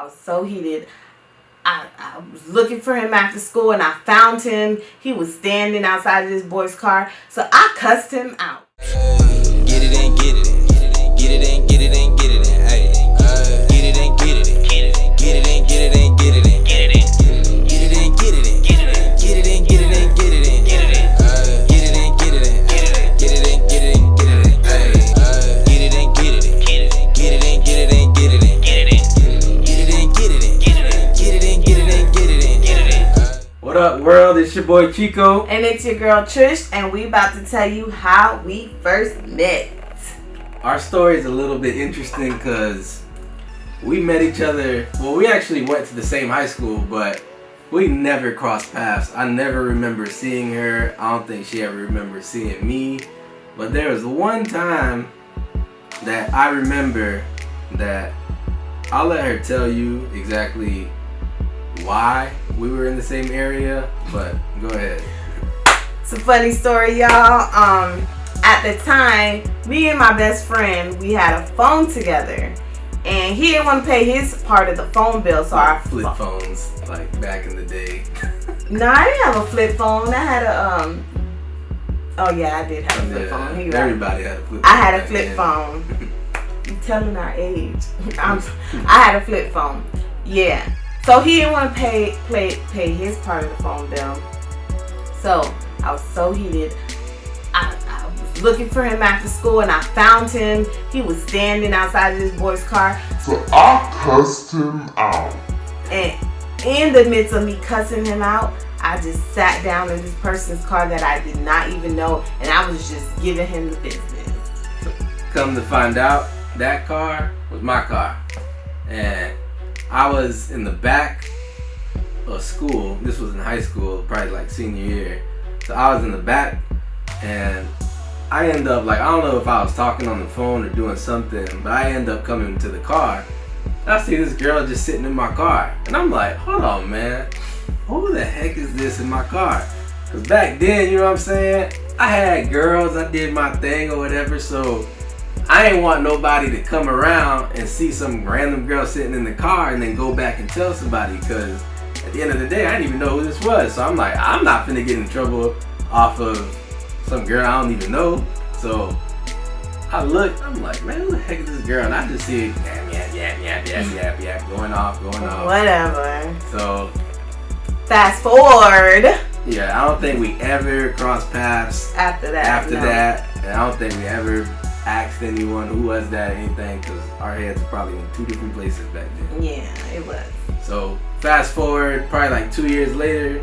I was so heated. I was looking for him after school and I found him. He was standing outside of this boy's car. So I cussed him out. Get it in, get it in. Get it in, get it in, get it in. Hey. Get it in, get it in. Get it in, get it in, get it in. Get it in. Get it in, get it in. Get it in. Get it in, get it in, get it in. Get it in. Get it in, get it in. Get it in. Get it in, get it in, get it in. Hey. Get it in, get it in. Get it in, get it in, get it in. Get it in. Get it in, get it in. Get it in. Get it in, get it in, get it in. Get it in. What up, world? It's your boy Chico. And it's your girl Trish, and we about to tell you how we first met. Our story is a little bit interesting because we met each other. Well, we actually went to the same high school, but we never crossed paths. I never remember seeing her. I don't think she ever remembers seeing me. But there was one time that I remember that I'll let her tell you exactly why we were in the same area, but go ahead. It's a funny story, y'all. At the time, me and my best friend, we had a phone together, and he didn't want to pay his part of the phone bill, so Like flip phones, like back in the day. No, I didn't have a flip phone. I had a oh yeah, I did have a flip phone. Everybody had a flip phone. I had a flip phone. You telling our age? I had a flip phone. Yeah. So he didn't want to pay his part of the phone bill. So I was so heated. I was looking for him after school and I found him. He was standing outside of this boy's car. So I cussed him out. And in the midst of me cussing him out, I just sat down in this person's car that I did not even know, and I was just giving him the business. Come to find out, that car was my car. And I was in the back of school. This was in high school, probably like senior year. So I was in the back, and I end up, like, I don't know if I was talking on the phone or doing something, but I end up coming to the car. I see this girl just sitting in my car, and I'm like, hold on, man, who the heck is this in my car? Because back then, you know what I'm saying, I had girls, I did my thing or whatever, so I ain't want nobody to come around and see some random girl sitting in the car and then go back and tell somebody, because at the end of the day, I didn't even know who this was. So I'm like, I'm not finna get in trouble off of some girl I don't even know. So I look, I'm like, man, who the heck is this girl? And I just see it, yap, going off. Whatever. So fast forward. Yeah, I don't think we ever crossed paths after that. And I don't think we ever asked anyone who was that or anything, because our heads were probably in two different places back then. Yeah, it was. So fast forward, probably like 2 years later,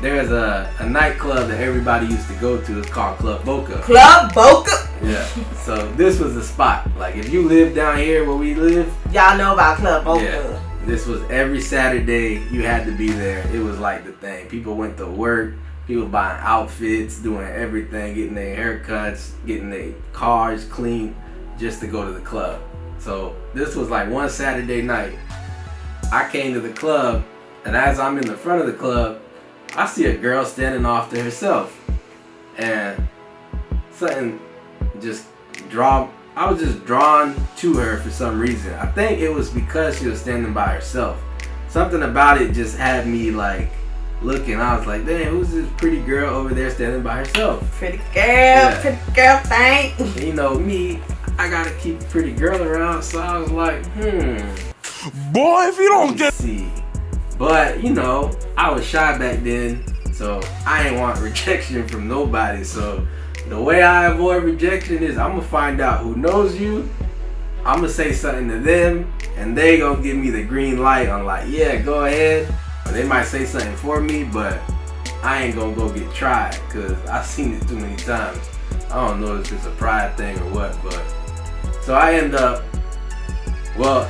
there's a nightclub that everybody used to go to. It's called Club Boca. Club Boca? Yeah. So this was the spot. Like if you live down here where we live, y'all know about Club Boca. Yeah. This was every Saturday you had to be there. It was like the thing. People went to work. People buying outfits, doing everything, getting their haircuts, getting their cars cleaned just to go to the club. So this was like one Saturday night. I came to the club, and as I'm in the front of the club, I see a girl standing off to herself. And something just I was just drawn to her for some reason. I think it was because she was standing by herself. Something about it just had me like looking. I was like, damn, who's this pretty girl over there standing by herself? Pretty girl thing. And you know me, I gotta keep a pretty girl around, so I was like, Boy, if you don't get see. But you know, I was shy back then, so I ain't want rejection from nobody. So the way I avoid rejection is I'm gonna find out who knows you. I'm gonna say something to them, and they gonna give me the green light on like, yeah, go ahead. Or they might say something for me, but I ain't gonna go get tried, because I've seen it too many times. I don't know if it's a pride thing or what, but so I end up, well,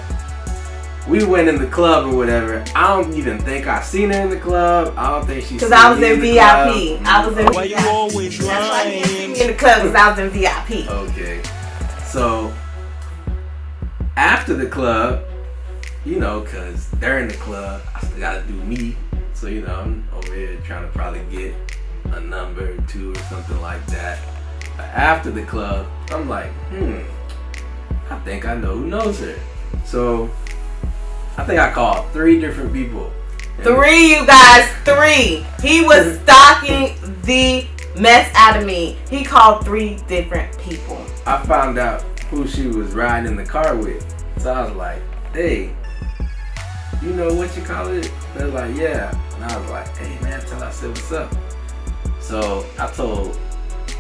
we went in the club or whatever. I don't even think I seen her in the club. I don't think she seen me I was in the VIP. club. I was in Why VIP. you always That's why you lying? didn't see me in the club, because I was in VIP. Okay. So after the club, you know, because during the club, I still gotta do me. So, you know, I'm over here trying to probably get a number or two or something like that. But after the club, I'm like, I think I know who knows her. So I think I called 3 different people. 3, you guys, 3. He was stalking the mess out of me. He called 3 different people. I found out who she was riding in the car with. So I was like, hey, you know what you call it? They're like, yeah. And I was like, hey man, tell her I said what's up. So I told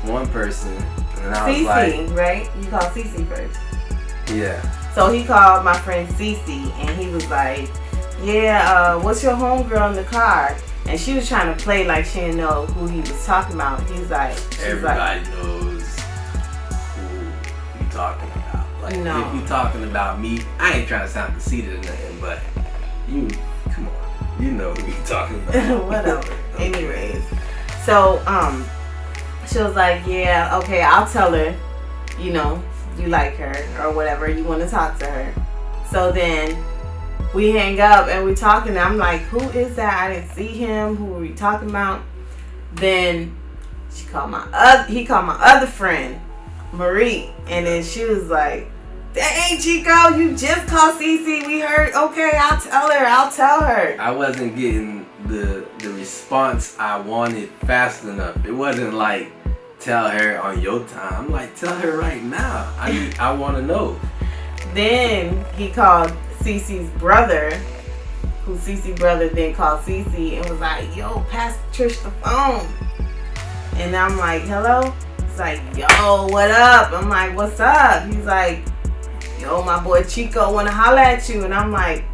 one person, and I was like, Cece, right? You called Cece first. yeah. So he called my friend Cece, and he was like, yeah, what's your homegirl in the car? And she was trying to play like she didn't know who he was talking about. She's like, Everybody knows who you talking about. Like, No. if you talking about me, I ain't trying to sound conceited or nothing, but you, come on, you know who you talking about. whatever. Anyways, so she was like, yeah, okay, I'll tell her, you know, you like her or whatever, you want to talk to her. So then we hang up and we talking. I'm like, who is that? I didn't see him. Who are we talking about? Then he called my other friend, Marie, and then she was like, dang, Chico, you just called Cece. We heard. Okay, I'll tell her. I wasn't getting the response I wanted fast enough. It wasn't like, tell her on your time. I'm like, tell her right now. I want to know. Then he called Cece's brother, who Cece's brother then called Cece and was like, yo, pass Trish the phone. And I'm like, hello? He's like, yo, what up? I'm like, what's up? He's like, yo, my boy Chico wanna holler at you. And I'm like,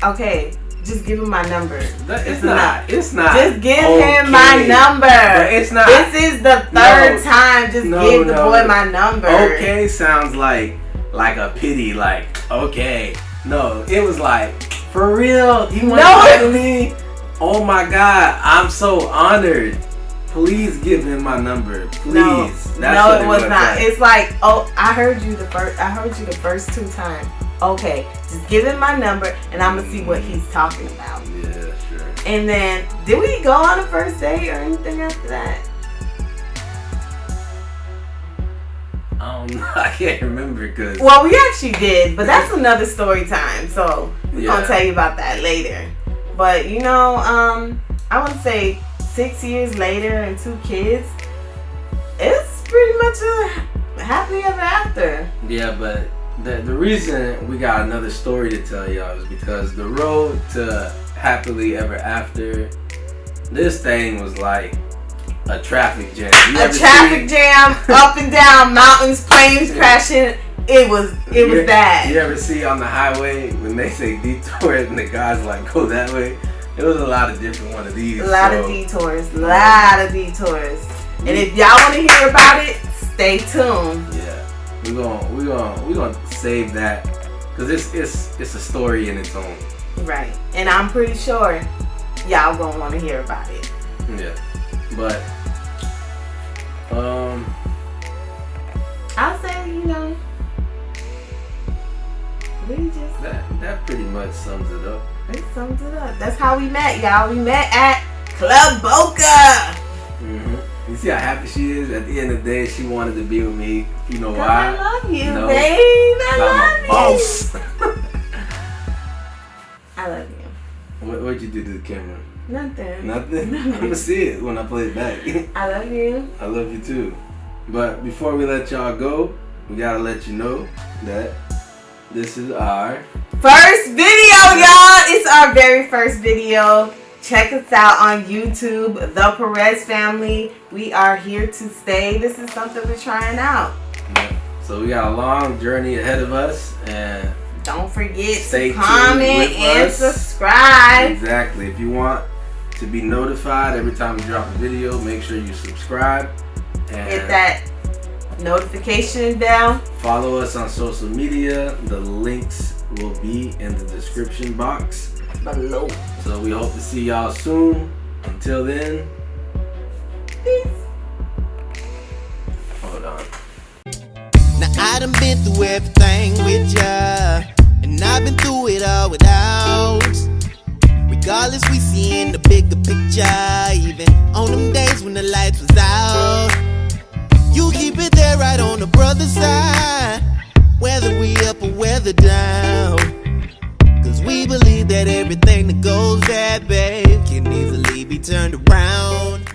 okay, just give him my number. It's not. Just give okay. him my number. But it's not. This is the third time. Just give the boy my number. Okay sounds like a pity, like, okay. No, it was like, for real? You want to talk to me? Oh my God, I'm so honored. Please give him my number, please. No, it was not. Like. It's like, oh, I heard you the first 2 times. Okay, just give him my number, and I'm gonna see what he's talking about. Yeah, sure. And then, did we go on a first date or anything after that? I don't know. I can't remember because. Well, we actually did, but that's another story time. So we're gonna tell you about that later. But you know, I would say 6 years later and 2 kids, it's pretty much a happy ever after. Yeah, but the reason we got another story to tell y'all is because the road to happily ever after, this thing was like a traffic jam. Jam, up and down, mountains, planes crashing. It was bad. You ever see on the highway when they say detour and the guys like go that way? It was a lot of different one of these. A lot of detours. And if y'all want to hear about it, stay tuned. Yeah, we're gonna save that because it's a story in its own. Right, and I'm pretty sure y'all gonna want to hear about it. Yeah, but I'll say, you know, we just that pretty much sums it up. it sums it up. That's how we met, y'all. We met at Club Boca. You see how happy she is? At the end of the day, she wanted to be with me. You know why? I love you, No, babe. I I'm a boss. I love you. What'd you do to the camera? Nothing. Nothing? I'm gonna see it when I play it back. I love you. I love you too. But before we let y'all go, we gotta let you know that this is our first video, y'all. It's our very first video. Check us out on YouTube, The Perez Family. We are here to stay. This is something we're trying out. Yeah. So we got a long journey ahead of us, and don't forget stay to comment tuned with and us. subscribe. Exactly. If you want to be notified every time we drop a video, make sure you subscribe and hit that notification bell. follow us on social media. The links will be in the description box Below. So we hope to see y'all soon. Until then, Peace. Hold on. Now I done been through everything with ya, and I've been through it all without. Regardless, we see in the bigger picture, even on them days when the lights was out. You keep it there right on the brother side, whether we up or whether down. believe that everything that goes bad, babe, can easily be turned around.